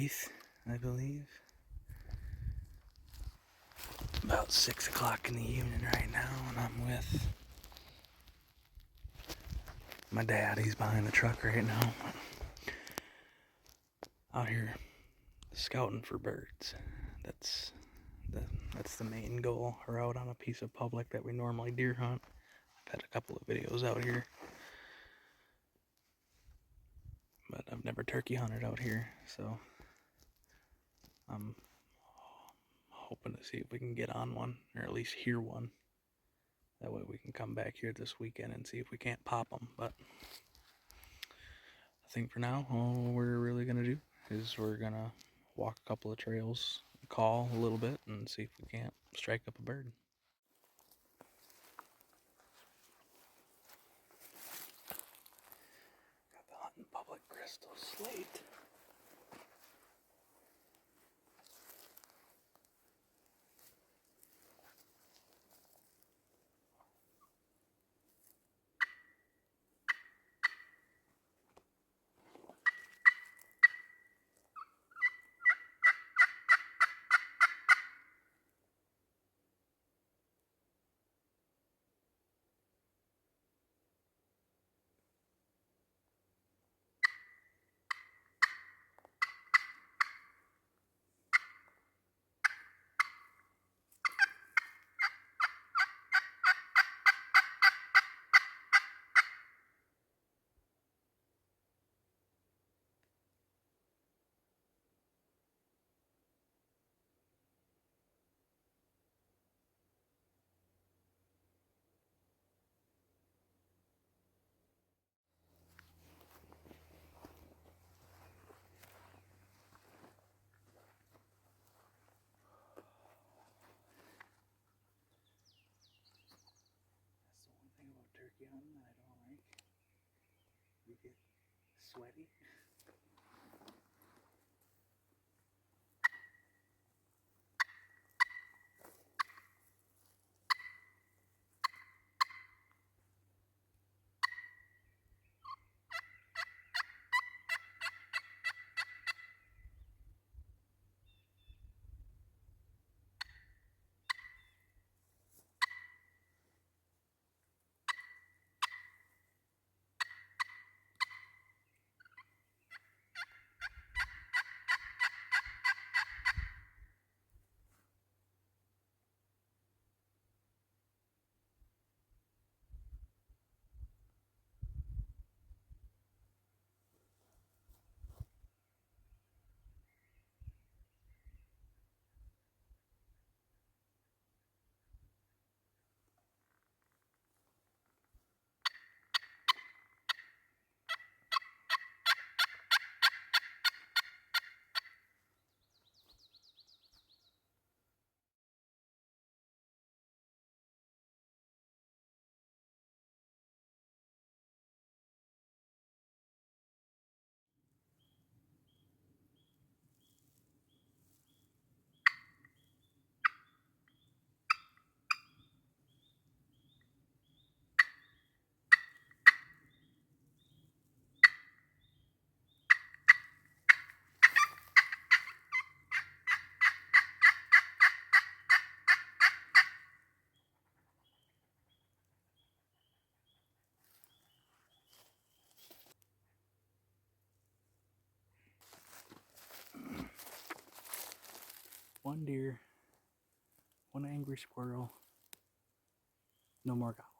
8th, I believe. About 6 o'clock in the evening right now, and I'm with my dad. He's behind the truck right now. Out here scouting for birds. That's the main goal. We're out on a piece of public that we normally deer hunt. I've had a couple of videos out here, but I've never turkey hunted out here, so I'm hoping to see if we can get on one, or at least hear one. That way we can come back here this weekend and see if we can't pop them. But I think for now, all we're really going to do is we're going to walk a couple of trails, call a little bit, and see if we can't strike up a bird. Got the Hunting Public Crystal Slate. Turkey hunting that I don't like. You get sweaty. One deer, one angry squirrel, no more gobbles.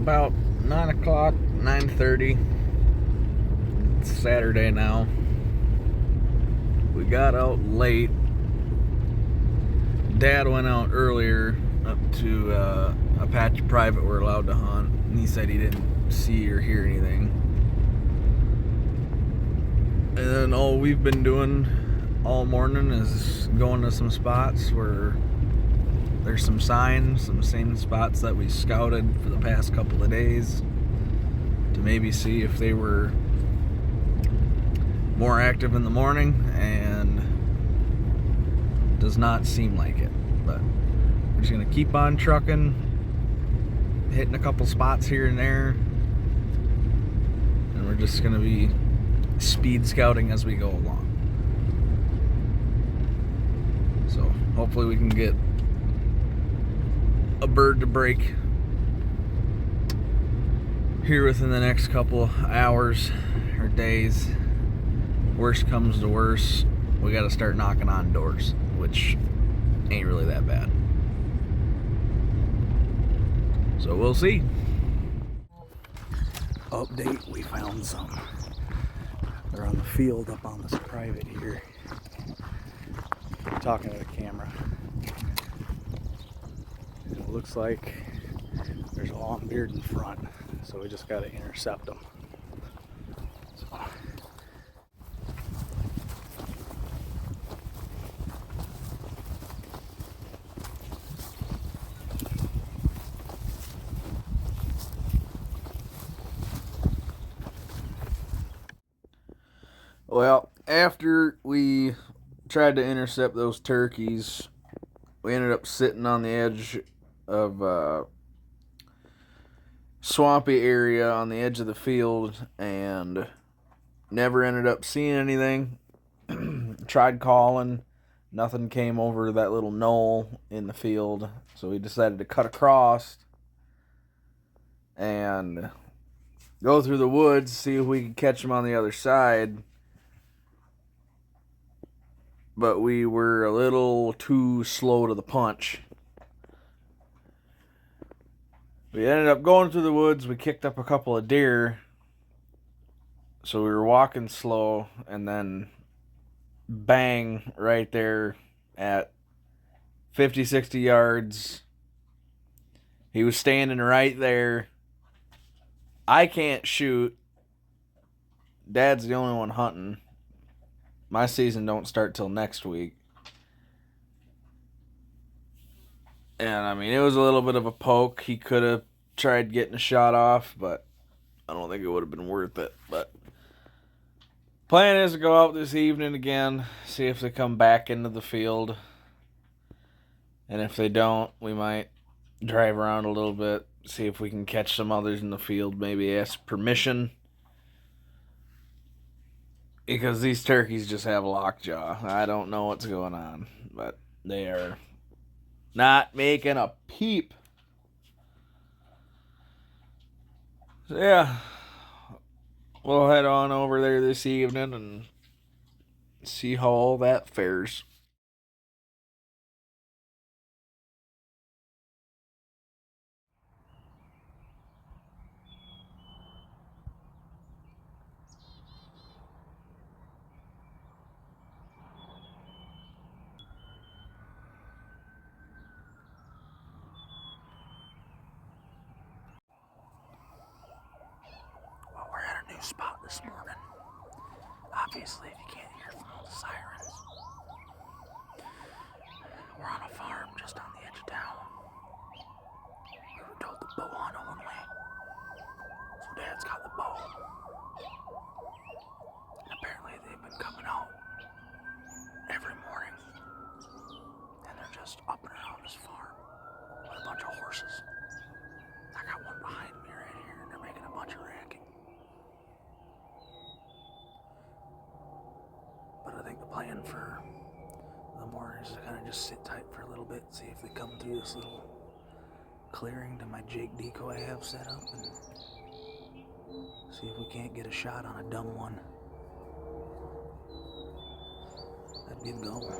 about 9 o'clock, 9:30. It's Saturday now. We got out late. Dad went out earlier up to a patch of private we're allowed to hunt, and he said he didn't see or hear anything. And then all we've been doing all morning is going to some spots where there's some signs, some same spots that we scouted for the past couple of days, to maybe see if they were more active in the morning, and does not seem like it. But we're just gonna keep on trucking, hitting a couple spots here and there, and we're just gonna be speed scouting as we go along. So hopefully we can get a bird to break here within the next couple hours or days. Worst comes to worst, we got to start knocking on doors, which ain't really that bad. So we'll see. Update, we found some. They're on the field up on this private here. I'm talking to the camera. And it looks like there's a long beard in front, so we just got to intercept them. So. Well, after we tried to intercept those turkeys, we ended up sitting on the edge of a swampy area on the edge of the field and never ended up seeing anything. Tried calling, nothing came over that little knoll in the field, so we decided to cut across and go through the woods, see if we could catch them on the other side. But we were a little too slow to the punch. We ended up going through the woods. We kicked up a couple of deer. So we were walking slow, and then bang, right there at 50, 60 yards. He was standing right there. I can't shoot. Dad's the only one hunting. My season don't start till next week. And I mean, it was a little bit of a poke. He could have tried getting a shot off, but I don't think it would have been worth it. But plan is to go out this evening again, see if they come back into the field. And if they don't, we might drive around a little bit, see if we can catch some others in the field, maybe ask permission. Because these turkeys just have lockjaw. I don't know what's going on, but they are not making a peep. So yeah, we'll head on over there this evening and see how all that fares. Well, we're at a new spot this morning. Obviously, if you can't hear from all the sirens, we're on a farm just on the edge of town. We were told to bow hunt only, so Dad's got the bow. And apparently they've been coming out every morning, and they're just up and around this farm with a bunch of horses. I got one behind me right here, and they're making a bunch of racket. But I think the plan for the morning is to kind of just sit tight for a little bit, see if they come through this little clearing to my Jake decoy I have set up, and see if we can't get a shot on a dumb one. That'd be the goal.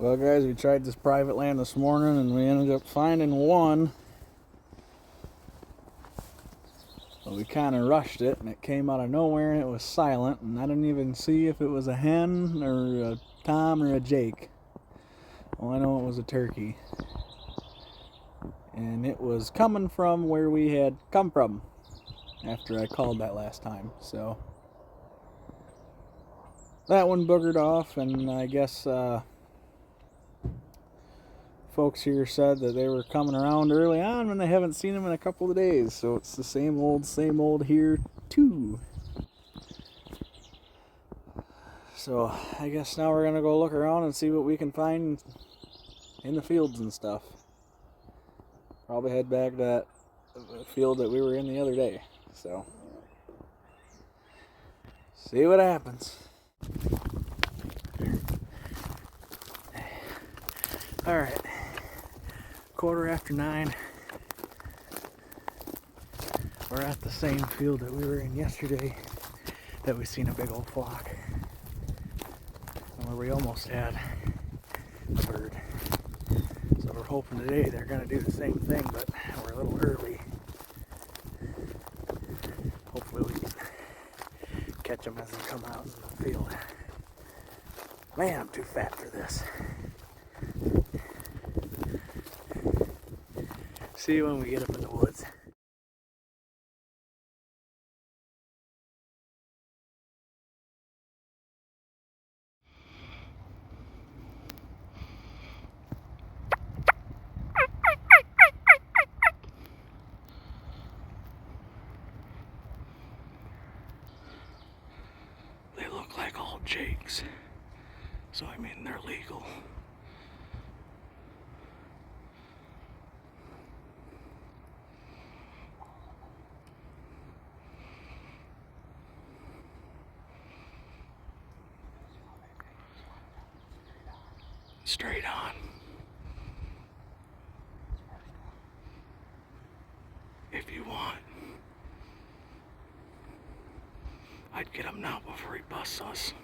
Well, guys, we tried this private land this morning and we ended up finding one. But we kind of rushed it and it came out of nowhere and it was silent, and I didn't even see if it was a hen or a tom or a jake. Well, I know it was a turkey. And it was coming from where we had come from after I called that last time. So that one boogered off, and I guess folks here said that they were coming around early on and they haven't seen him in a couple of days. So it's the same old here too. So I guess now we're gonna go look around and see what we can find in the fields and stuff. Probably head back to that field that we were in the other day. So see what happens. All right. 9:15. We're at the same field that we were in yesterday that we seen a big old flock, and where we almost had a bird. So we're hoping today they're going to do the same thing, but we're a little early. Hopefully we can catch them as they come out in the field. Man, I'm too fat for this. See you when we get up in the woods. They look like all jakes, so I mean they're legal. Straight on. If you want, I'd get him now before he busts us.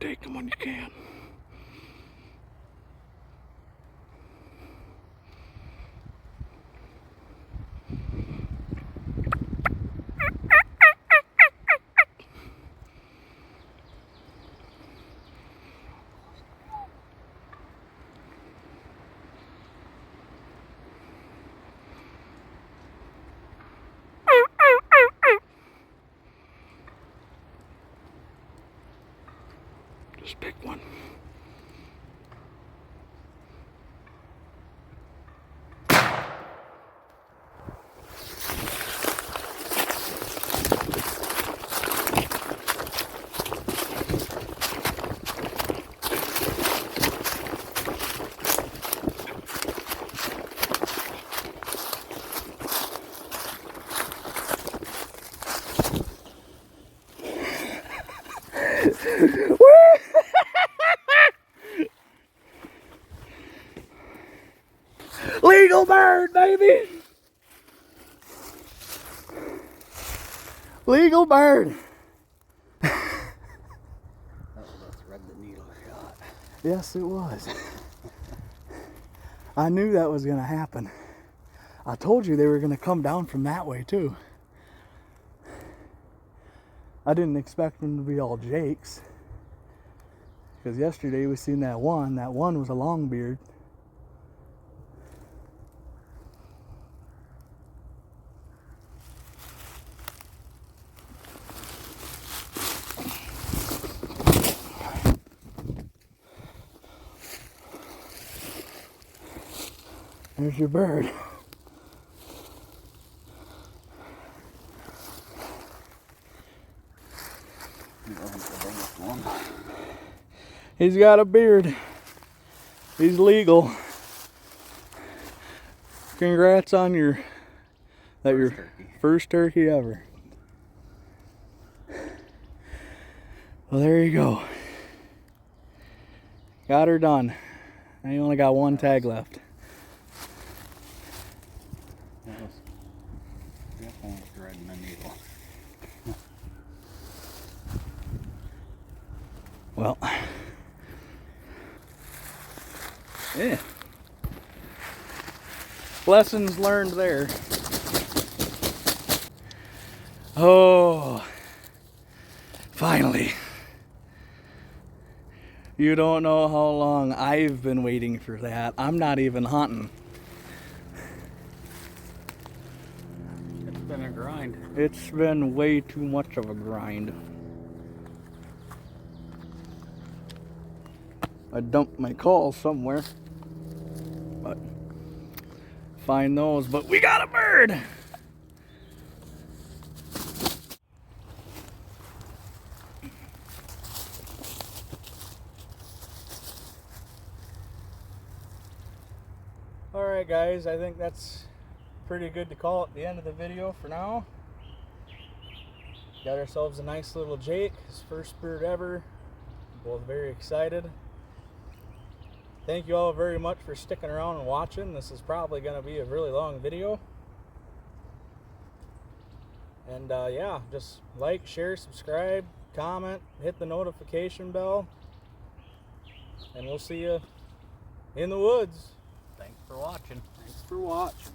Take them when you can. Just pick one. Legal bird, baby! Legal bird! That was a thread the needle shot. Yes, it was. I knew that was going to happen. I told you they were going to come down from that way, too. I didn't expect them to be all jakes. Because yesterday we seen that one. That one was a longbeard. There's your bird. He's got a beard. He's legal. Congrats on your first turkey ever. Well, there you go. Got her done. I only got one tag left. That was definitely threading the needle. Well, yeah. Lessons learned there. Oh, finally. You don't know how long I've been waiting for that. I'm not even hunting. It's been a grind. It's been way too much of a grind. I dumped my calls somewhere, but find those. But we got a bird. All right, guys, I think that's pretty good to call it the end of the video for now. Got ourselves a nice little Jake, his first bird ever. Both very excited. Thank you all very much for sticking around and watching. This is probably going to be a really long video. And yeah, just like, share, subscribe, comment, hit the notification bell. And we'll see you in the woods. Thanks for watching. Thanks for watching.